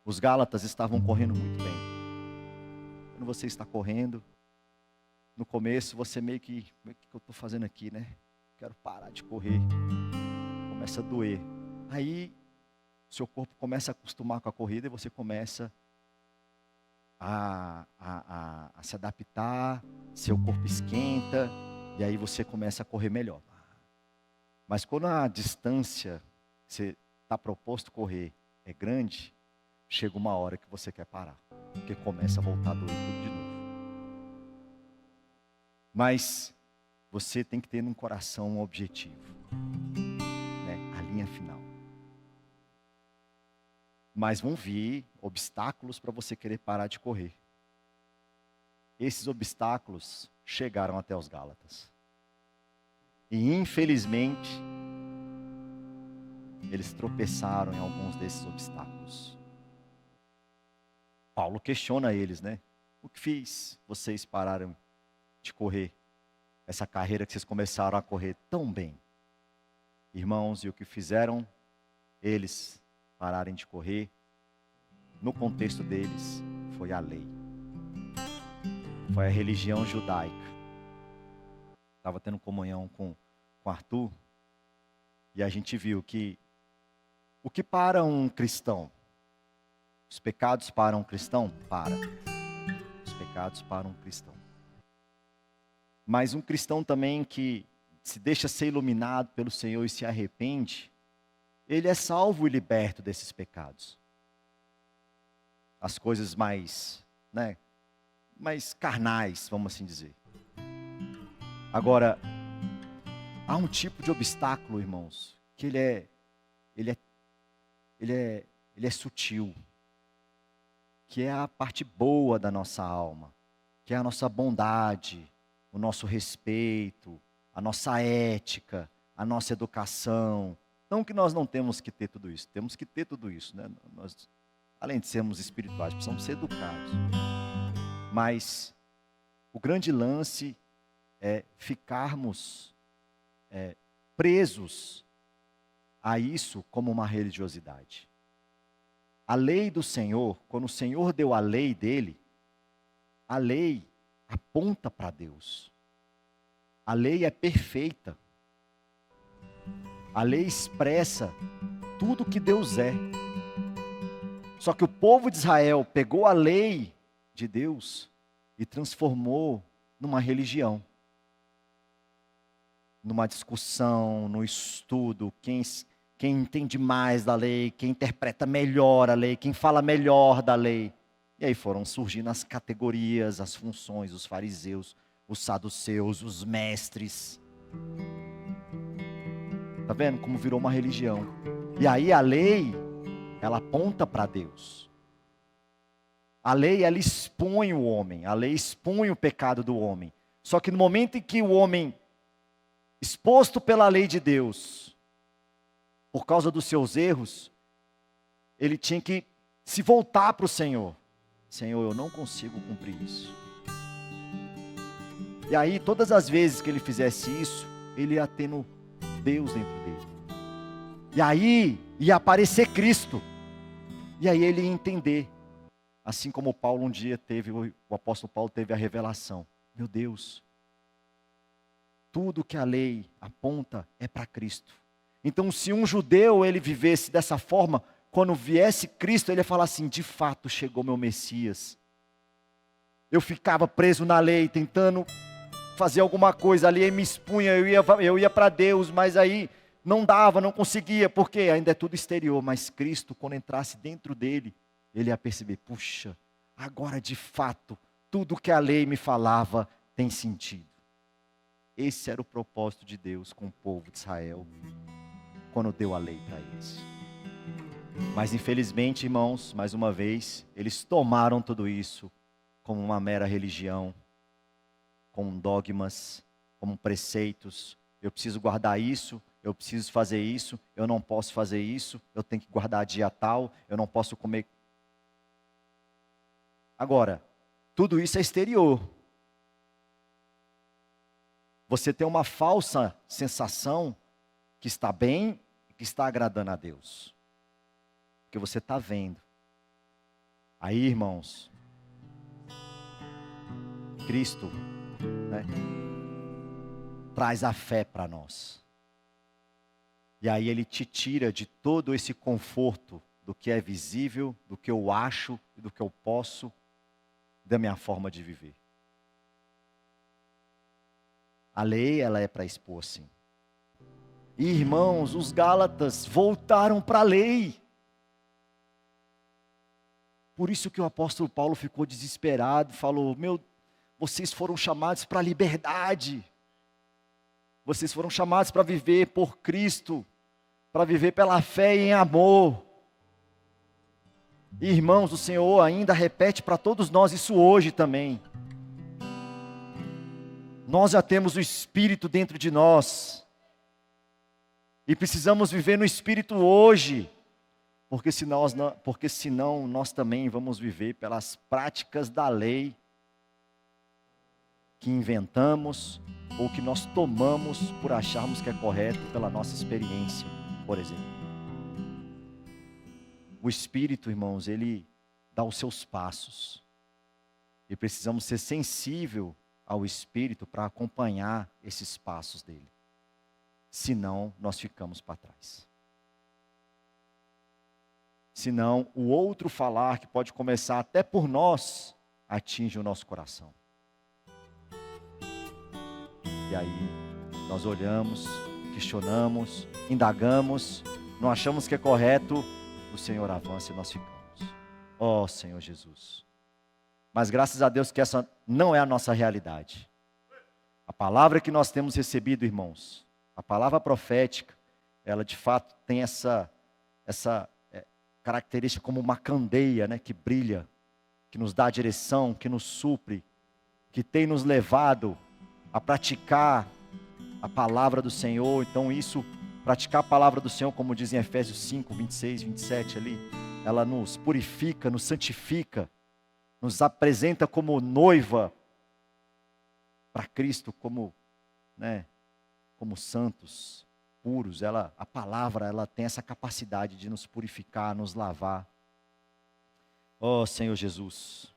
Os Gálatas estavam correndo muito bem. Quando você está correndo, no começo você meio que, o que eu estou fazendo aqui, né? Quero parar de correr. Começa a doer. Aí, seu corpo começa a acostumar com a corrida e você começa a se adaptar, seu corpo esquenta, e aí você começa a correr melhor. Mas quando a distância que você está proposto correr é grande, chega uma hora que você quer parar, porque começa a voltar a doer tudo de novo. Mas você tem que ter no coração um objetivo, né? A linha final. Mas vão vir obstáculos para você querer parar de correr. Esses obstáculos chegaram até os Gálatas. E infelizmente, eles tropeçaram em alguns desses obstáculos. Paulo questiona eles, né? O que fiz? Vocês pararam de correr essa carreira que vocês começaram a correr tão bem. Irmãos, e o que fizeram eles pararem de correr, no contexto deles, foi a lei. Foi a religião judaica. Estava tendo comunhão com Arthur, e a gente viu que o que para um cristão, os pecados para um cristão, para. Os pecados para um cristão. Mas um cristão também que se deixa ser iluminado pelo Senhor e se arrepende, ele é salvo e liberto desses pecados. As coisas mais, né, mais carnais, vamos assim dizer. Agora, há um tipo de obstáculo, irmãos, que ele é sutil, que é a parte boa da nossa alma, que é a nossa bondade, o nosso respeito, a nossa ética, a nossa educação. Não que nós não temos que ter tudo isso, temos que ter tudo isso, né? Nós, além de sermos espirituais, precisamos ser educados. Mas o grande lance é ficarmos presos a isso como uma religiosidade. A lei do Senhor, quando o Senhor deu a lei dele, a lei aponta para Deus. A lei é perfeita. A lei expressa tudo que Deus é. Só que o povo de Israel pegou a lei de Deus e transformou numa religião. Numa discussão, no estudo, quem entende mais da lei, quem interpreta melhor a lei, quem fala melhor da lei. E aí foram surgindo as categorias, as funções, os fariseus, os saduceus, os mestres. Está vendo como virou uma religião? E aí a lei, ela aponta para Deus. A lei, ela expõe o homem, a lei expõe o pecado do homem. Só que no momento em que o homem, exposto pela lei de Deus, por causa dos seus erros, ele tinha que se voltar para o Senhor. Senhor, eu não consigo cumprir isso. E aí, todas as vezes que ele fizesse isso, ele ia tendo Deus dentro dele. E aí, ia aparecer Cristo. E aí ele ia entender. Assim como Paulo um dia teve, o apóstolo Paulo teve a revelação. Meu Deus, tudo que a lei aponta é para Cristo. Então, se um judeu ele vivesse dessa forma, quando viesse Cristo, ele ia falar assim: de fato chegou meu Messias. Eu ficava preso na lei, tentando fazer alguma coisa ali, e me expunha, eu ia para Deus, mas aí não dava, não conseguia, porque ainda é tudo exterior. Mas Cristo, quando entrasse dentro dele, ele ia perceber: puxa, agora de fato, tudo que a lei me falava tem sentido. Esse era o propósito de Deus com o povo de Israel, quando deu a lei para eles. Mas infelizmente, irmãos, mais uma vez, eles tomaram tudo isso como uma mera religião, como dogmas, como preceitos. Eu preciso guardar isso, eu preciso fazer isso, eu não posso fazer isso, eu tenho que guardar dia tal, eu não posso comer. Agora, tudo isso é exterior. Você tem uma falsa sensação que está bem e que está agradando a Deus. Porque você está vendo. Aí, irmãos, Cristo, né, traz a fé para nós. E aí Ele te tira de todo esse conforto do que é visível, do que eu acho e do que eu posso, da minha forma de viver. A lei, ela é para expor, sim. E, irmãos, os Gálatas voltaram para a lei. Por isso que o apóstolo Paulo ficou desesperado, falou: vocês foram chamados para a liberdade. Vocês foram chamados para viver por Cristo, para viver pela fé e em amor. E, irmãos, o Senhor ainda repete para todos nós isso hoje também. Nós já temos o Espírito dentro de nós. E precisamos viver no Espírito hoje. Porque senão nós também vamos viver pelas práticas da lei que inventamos ou que nós tomamos por acharmos que é correto pela nossa experiência, por exemplo. O Espírito, irmãos, ele dá os seus passos. E precisamos ser sensíveis ao Espírito para acompanhar esses passos dele. Senão, nós ficamos para trás. Senão, o outro falar que pode começar até por nós, atinge o nosso coração. E aí, nós olhamos, questionamos, indagamos, não achamos que é correto, o Senhor avança e nós ficamos. Ó Senhor Jesus. Mas graças a Deus que essa não é a nossa realidade. A palavra que nós temos recebido, irmãos, a palavra profética, ela de fato tem essa característica como uma candeia, né, que brilha, que nos dá a direção, que nos supre, que tem nos levado a praticar a palavra do Senhor. Então isso, praticar a palavra do Senhor, como diz em Efésios 5, 26, 27 ali, ela nos purifica, nos santifica, nos apresenta como noiva para Cristo, como santos, puros. A palavra, ela tem essa capacidade de nos purificar, nos lavar. Ó Senhor Jesus.